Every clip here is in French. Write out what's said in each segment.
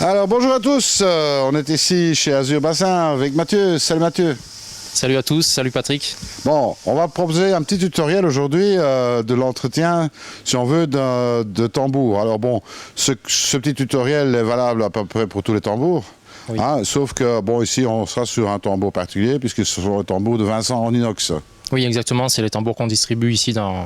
Alors bonjour à tous, on est ici chez Azur Bassin avec Mathieu. Salut Mathieu. Salut à tous, salut Patrick. Bon, on va proposer un petit tutoriel aujourd'hui de l'entretien, si on veut, de tambour. Alors bon, ce petit tutoriel est valable à peu près pour tous les tambours. Oui. Hein, sauf que bon, ici on sera sur un tambour particulier puisque ce sont les tambours de Vincent en inox. Oui, exactement, c'est les tambours qu'on distribue ici dans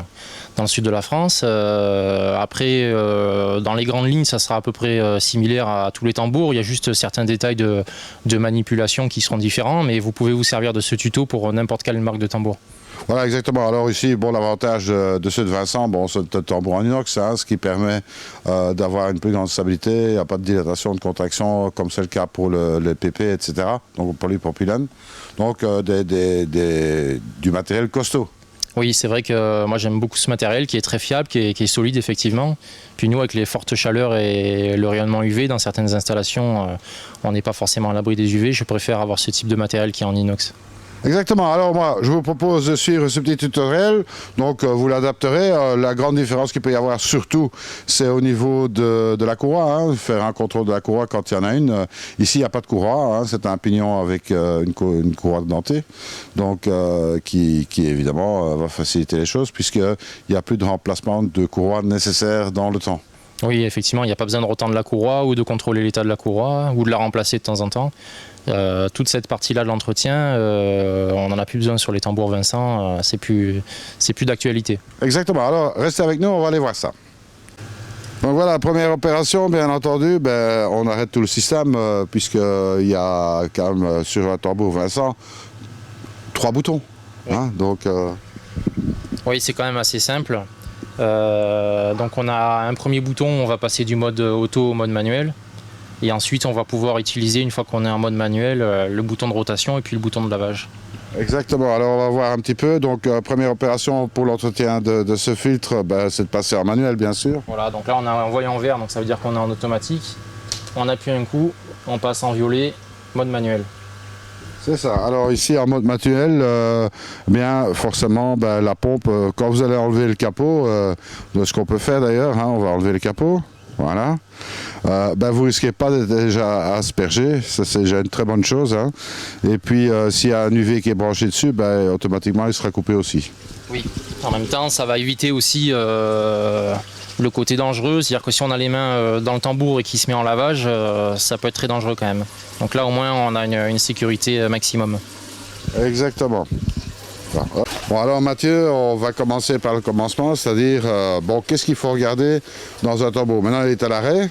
le sud de la France. Après, dans les grandes lignes, ça sera à peu près similaire à tous les tambours. Il y a juste certains détails de manipulation qui seront différents, mais vous pouvez vous servir de ce tuto pour n'importe quelle marque de tambour. Voilà, exactement. Alors ici, bon, l'avantage de ceux de Vincent, bon, c'est le tambour en inox, hein, ce qui permet d'avoir une plus grande stabilité. Il n'y a pas de dilatation, de contraction, comme c'est le cas pour le PP, etc. Donc le polypropylène. Donc du matériel costaud. Oui, c'est vrai que moi j'aime beaucoup ce matériel qui est très fiable, qui est solide effectivement. Puis nous, avec les fortes chaleurs et le rayonnement UV dans certaines installations, on n'est pas forcément à l'abri des UV. Je préfère avoir ce type de matériel qui est en inox. Exactement. Alors moi, je vous propose de suivre ce petit tutoriel. Donc vous l'adapterez. La grande différence qu'il peut y avoir surtout, c'est au niveau de la courroie. Hein, faire un contrôle de la courroie quand il y en a une. Ici, il n'y a pas de courroie. Hein, c'est un pignon avec une courroie dentée. Donc qui évidemment va faciliter les choses puisqu'il n'y a plus de remplacement de courroie nécessaire dans le temps. Oui, effectivement, il n'y a pas besoin de retendre la courroie ou de contrôler l'état de la courroie ou de la remplacer de temps en temps. Toute cette partie-là de l'entretien, on n'en a plus besoin sur les tambours Vincent, c'est plus d'actualité. Exactement, alors restez avec nous, on va aller voir ça. Donc voilà, première opération, bien entendu, on arrête tout le système puisqu'il y a quand même sur un tambour Vincent 3 boutons. Oui, hein, donc, oui, c'est quand même assez simple. Donc on a un premier bouton, on va passer du mode auto au mode manuel. Et ensuite, on va pouvoir utiliser, une fois qu'on est en mode manuel, le bouton de rotation et puis le bouton de lavage. Exactement, alors on va voir un petit peu. Donc première opération pour l'entretien de ce filtre, c'est de passer en manuel bien sûr. Voilà, donc là on a un voyant vert, donc ça veut dire qu'on est en automatique. On appuie un coup, on passe en violet, mode manuel. C'est ça, alors ici en mode manuel, forcément la pompe, quand vous allez enlever le capot, ce qu'on peut faire d'ailleurs, hein, on va enlever le capot. Voilà. Vous risquez pas d'être déjà aspergé, ça c'est déjà une très bonne chose. Hein. Et puis s'il y a un UV qui est branché dessus, automatiquement il sera coupé aussi. Oui, en même temps ça va éviter aussi le côté dangereux, c'est-à-dire que si on a les mains dans le tambour et qu'il se met en lavage, ça peut être très dangereux quand même. Donc là au moins on a une sécurité maximum. Exactement. Bon alors Mathieu, on va commencer par le commencement, c'est-à-dire qu'est-ce qu'il faut regarder dans un tambour. Maintenant il est à l'arrêt,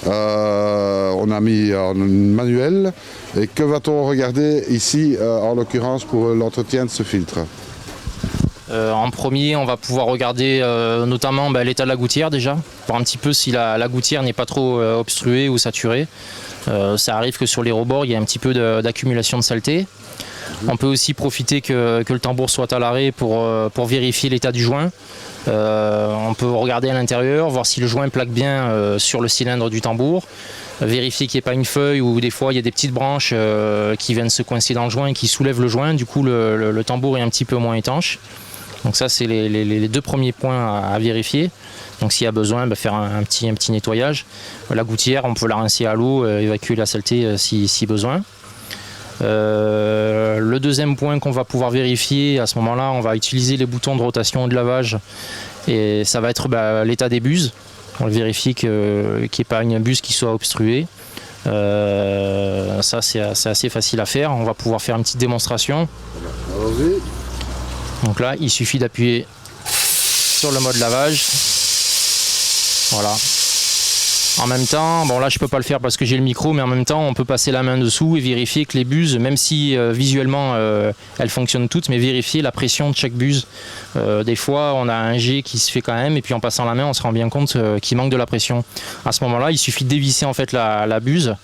on a mis en manuel, et que va-t-on regarder ici en l'occurrence pour l'entretien de ce filtre? En premier, on va pouvoir regarder notamment l'état de la gouttière déjà, voir un petit peu si la gouttière n'est pas trop obstruée ou saturée. Ça arrive que sur les rebords, il y a un petit peu d'accumulation de saleté. On peut aussi profiter que le tambour soit à l'arrêt pour vérifier l'état du joint. On peut regarder à l'intérieur, voir si le joint plaque bien sur le cylindre du tambour, vérifier qu'il n'y ait pas une feuille ou des fois il y a des petites branches qui viennent se coincer dans le joint et qui soulèvent le joint. Du coup, le tambour est un petit peu moins étanche. Donc ça, c'est les 2 premiers points à vérifier. Donc s'il y a besoin, faire un petit nettoyage. La gouttière, on peut la rincer à l'eau, évacuer la saleté si besoin. Le deuxième point qu'on va pouvoir vérifier, à ce moment-là, on va utiliser les boutons de rotation et de lavage. Et ça va être l'état des buses. On vérifie qu'il n'y ait pas une buse qui soit obstruée. Ça, c'est assez facile à faire. On va pouvoir faire une petite démonstration. Allons-y. Donc là, il suffit d'appuyer sur le mode lavage. Voilà. En même temps, là je peux pas le faire parce que j'ai le micro, mais en même temps on peut passer la main dessous et vérifier que les buses, même si visuellement elles fonctionnent toutes, mais vérifier la pression de chaque buse. Des fois on a un jet qui se fait quand même et puis en passant la main on se rend bien compte qu'il manque de la pression. À ce moment-là il suffit de dévisser en fait la buse.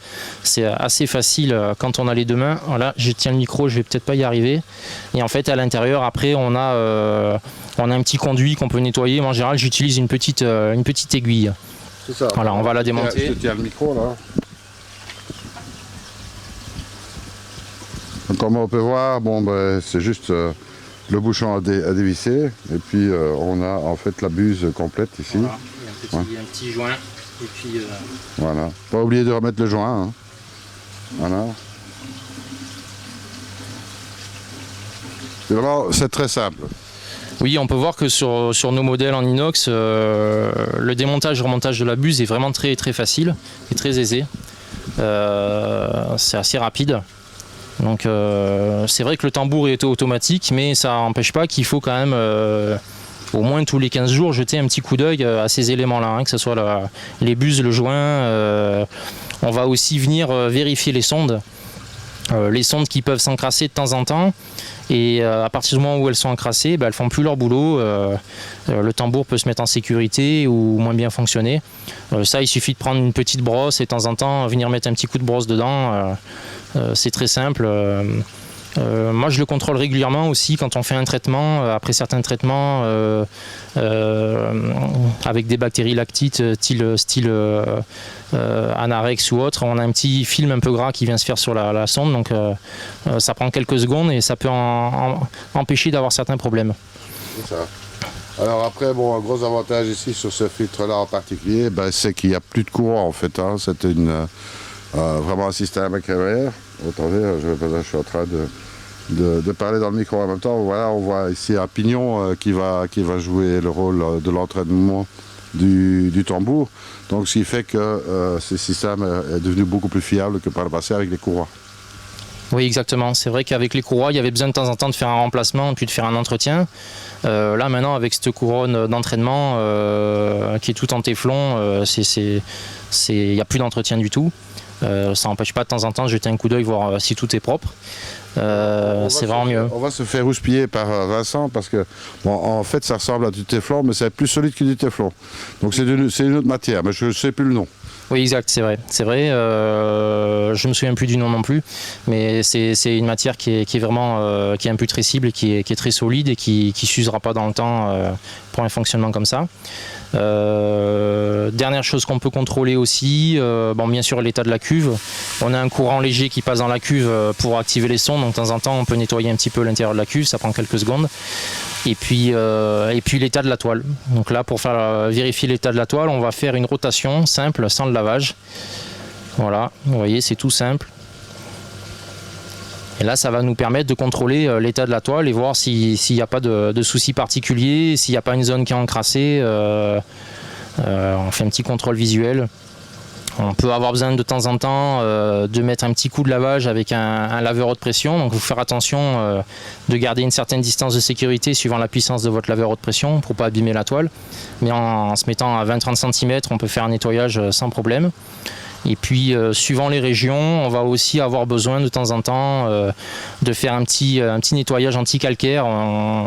C'est assez facile quand on a les 2 mains. Voilà, je tiens le micro, je vais peut-être pas y arriver. Et en fait à l'intérieur après on a un petit conduit qu'on peut nettoyer. Moi, en général j'utilise une petite aiguille. C'est ça. Voilà, on va la démonter. Je te tiens le micro là. Donc, comme on peut voir, c'est juste le bouchon à dévisser et puis on a en fait la buse complète ici. Voilà, un petit joint. Et puis, Voilà. Pas oublier de remettre le joint. Hein. Voilà. C'est très simple. oui, on peut voir que sur nos modèles en inox, le démontage et remontage de la buse est vraiment très, très facile et très aisé. C'est assez rapide. Donc c'est vrai que le tambour est automatique, mais ça n'empêche pas qu'il faut quand même au moins tous les 15 jours jeter un petit coup d'œil à ces éléments-là, hein, que ce soit les buses, le joint. On va aussi venir vérifier les sondes qui peuvent s'encrasser de temps en temps. Et à partir du moment où elles sont encrassées, elles font plus leur boulot. Le tambour peut se mettre en sécurité ou moins bien fonctionner. Ça, il suffit de prendre une petite brosse et de temps en temps venir mettre un petit coup de brosse dedans. C'est très simple. Moi, je le contrôle régulièrement aussi quand on fait un traitement. Après certains traitements avec des bactéries lactites, style Anarex ou autre, on a un petit film un peu gras qui vient se faire sur la sonde. Donc, ça prend quelques secondes et ça peut empêcher d'avoir certains problèmes. C'est ça. Alors après, bon, un gros avantage ici sur ce filtre-là en particulier, c'est qu'il n'y a plus de courant en fait. Hein. C'est vraiment un système accéléré. Attendez, je suis en train de parler dans le micro en même temps. Voilà, on voit ici un pignon qui va jouer le rôle de l'entraînement du tambour. Donc, ce qui fait que ce système est devenu beaucoup plus fiable que par le passé avec les courroies. Oui, exactement. C'est vrai qu'avec les courroies, il y avait besoin de temps en temps de faire un remplacement puis de faire un entretien. Là, maintenant, avec cette couronne d'entraînement qui est tout en téflon, il n'y a plus d'entretien du tout. Ça n'empêche pas de temps en temps de jeter un coup d'œil, voir si tout est propre. C'est vraiment mieux. On va se faire houspiller par Vincent parce que, en fait, ça ressemble à du téflon, mais c'est plus solide que du téflon. Donc, c'est une autre matière, mais je ne sais plus le nom. Oui, exact, c'est vrai. Je me souviens plus du nom non plus, mais c'est une matière qui est vraiment qui est imputrescible, qui est très solide et qui s'usera pas dans le temps pour un fonctionnement comme ça. Dernière chose qu'on peut contrôler aussi, bien sûr l'état de la cuve. On a un courant léger qui passe dans la cuve pour activer les sondes, donc de temps en temps on peut nettoyer un petit peu l'intérieur de la cuve, ça prend quelques secondes. Et puis l'état de la toile. Donc là, pour vérifier l'état de la toile, on va faire une rotation simple, sans le lavage. Voilà, vous voyez, c'est tout simple. Et là, ça va nous permettre de contrôler l'état de la toile et voir s'il n'y a pas de soucis particuliers, s'il n'y a pas une zone qui est encrassée. On fait un petit contrôle visuel. On peut avoir besoin de temps en temps de mettre un petit coup de lavage avec un laveur haute pression. Donc, il faut faire attention de garder une certaine distance de sécurité suivant la puissance de votre laveur haute pression pour ne pas abîmer la toile. Mais en se mettant à 20-30 cm, on peut faire un nettoyage sans problème. Et puis, suivant les régions, on va aussi avoir besoin de temps en temps de faire un petit nettoyage anti-calcaire.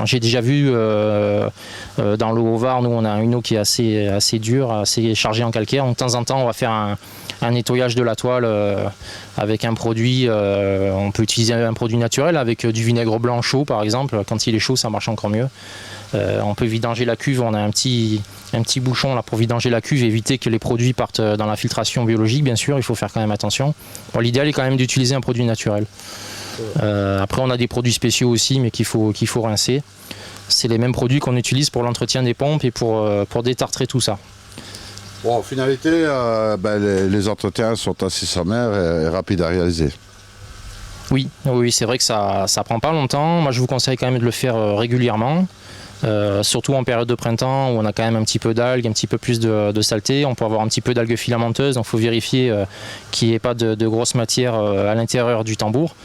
J'ai déjà vu dans l'eau au Var, nous on a une eau qui est assez dure, assez chargée en calcaire. Donc, de temps en temps, on va faire un nettoyage de la toile avec un produit. On peut utiliser un produit naturel avec du vinaigre blanc chaud par exemple. Quand il est chaud, ça marche encore mieux. On peut vidanger la cuve, on a un petit bouchon là pour vidanger la cuve et éviter que les produits partent dans la filtration biologique, bien sûr, il faut faire quand même attention. Bon, l'idéal est quand même d'utiliser un produit naturel. Après on a des produits spéciaux aussi mais qu'il faut rincer. C'est les mêmes produits qu'on utilise pour l'entretien des pompes et pour détartrer tout ça. Bon, en finalité, les entretiens sont assez sommaires et rapides à réaliser. Oui, c'est vrai que ça prend pas longtemps. Moi je vous conseille quand même de le faire régulièrement. Surtout en période de printemps où on a quand même un petit peu d'algues, un petit peu plus de saleté. On peut avoir un petit peu d'algues filamenteuses, donc il faut vérifier qu'il n'y ait pas de grosse matière à l'intérieur du tambour.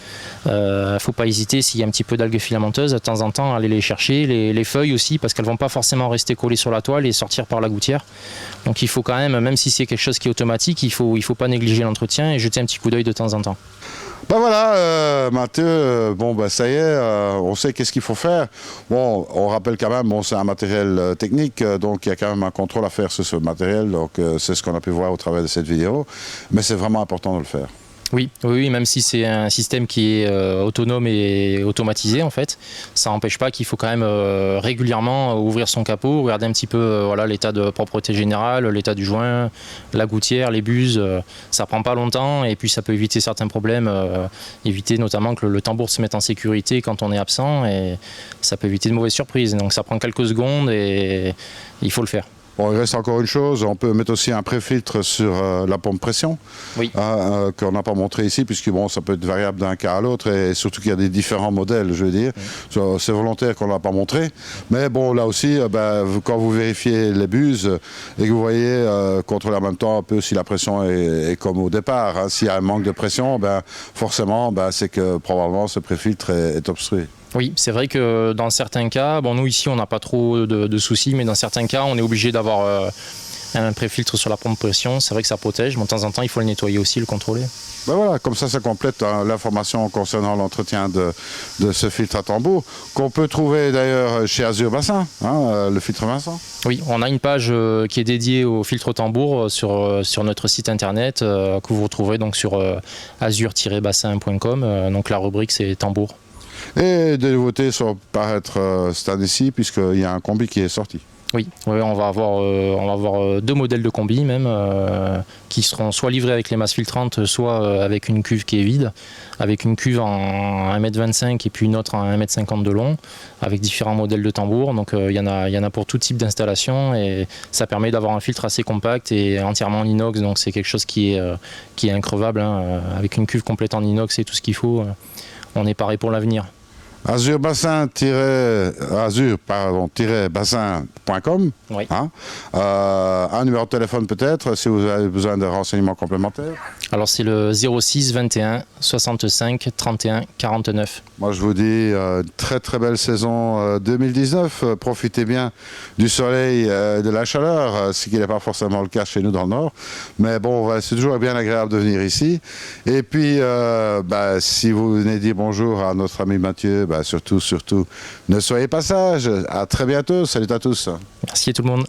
Il ne faut pas hésiter s'il y a un petit peu d'algues filamenteuses, de temps en temps aller les chercher, les feuilles aussi, parce qu'elles ne vont pas forcément rester collées sur la toile et sortir par la gouttière. Donc il faut quand même si c'est quelque chose qui est automatique, il faut pas négliger l'entretien et jeter un petit coup d'œil de temps en temps. Voilà, Mathieu, ça y est, on sait qu'est-ce qu'il faut faire. Bon, on rappelle quand même, c'est un matériel technique, donc il y a quand même un contrôle à faire sur ce matériel, donc c'est ce qu'on a pu voir au travers de cette vidéo, mais c'est vraiment important de le faire. Oui, même si c'est un système qui est autonome et automatisé en fait, ça n'empêche pas qu'il faut quand même régulièrement ouvrir son capot, regarder un petit peu l'état de propreté générale, l'état du joint, la gouttière, les buses, ça prend pas longtemps et puis ça peut éviter certains problèmes, éviter notamment que le tambour se mette en sécurité quand on est absent et ça peut éviter de mauvaises surprises. Donc ça prend quelques secondes et il faut le faire. Bon, il reste encore une chose, on peut mettre aussi un préfiltre sur la pompe pression, Oui. qu'on n'a pas montré ici, puisque bon, ça peut être variable d'un cas à l'autre, et surtout qu'il y a des différents modèles, je veux dire. C'est volontaire qu'on ne l'a pas montré. Mais bon, là aussi, quand vous vérifiez les buses et que vous voyez, contrôler en même temps un peu si la pression est comme au départ. Hein. S'il y a un manque de pression, forcément, c'est que probablement ce préfiltre est obstrué. Oui, c'est vrai que dans certains cas, bon nous ici on n'a pas trop de soucis, mais dans certains cas on est obligé d'avoir un préfiltre sur la pompe pression. C'est vrai que ça protège, mais de temps en temps il faut le nettoyer aussi, le contrôler. Voilà, comme ça complète l'information concernant l'entretien de ce filtre à tambour, qu'on peut trouver d'ailleurs chez Azur Bassin, le filtre Vincent. Oui, on a une page qui est dédiée au filtre tambour sur notre site internet que vous retrouverez donc sur azur-bassin.com. Donc la rubrique c'est tambour. Et des nouveautés sur paraître cette année-ci, puisqu'il y a un combi qui est sorti. Oui, on va avoir 2 modèles de combi même qui seront soit livrés avec les masses filtrantes, soit avec une cuve qui est vide, avec une cuve en 1,25 m et puis une autre en 1,50 m de long, avec différents modèles de tambour. Donc il y en a pour tout type d'installation et ça permet d'avoir un filtre assez compact et entièrement en inox. Donc c'est quelque chose qui est increvable, hein, avec une cuve complète en inox et tout ce qu'il faut. On est paré pour l'avenir. Azur-bassin.com. Oui. Un numéro de téléphone peut-être, si vous avez besoin de renseignements complémentaires. Alors c'est le 06 21 65 31 49. Moi je vous dis très très belle saison 2019. Profitez bien du soleil et de la chaleur, ce qui n'est pas forcément le cas chez nous dans le Nord. Mais bon, c'est toujours bien agréable de venir ici. Et puis, si vous venez dire bonjour à notre ami Mathieu, surtout, ne soyez pas sages. À très bientôt. Salut à tous. Merci à tout le monde.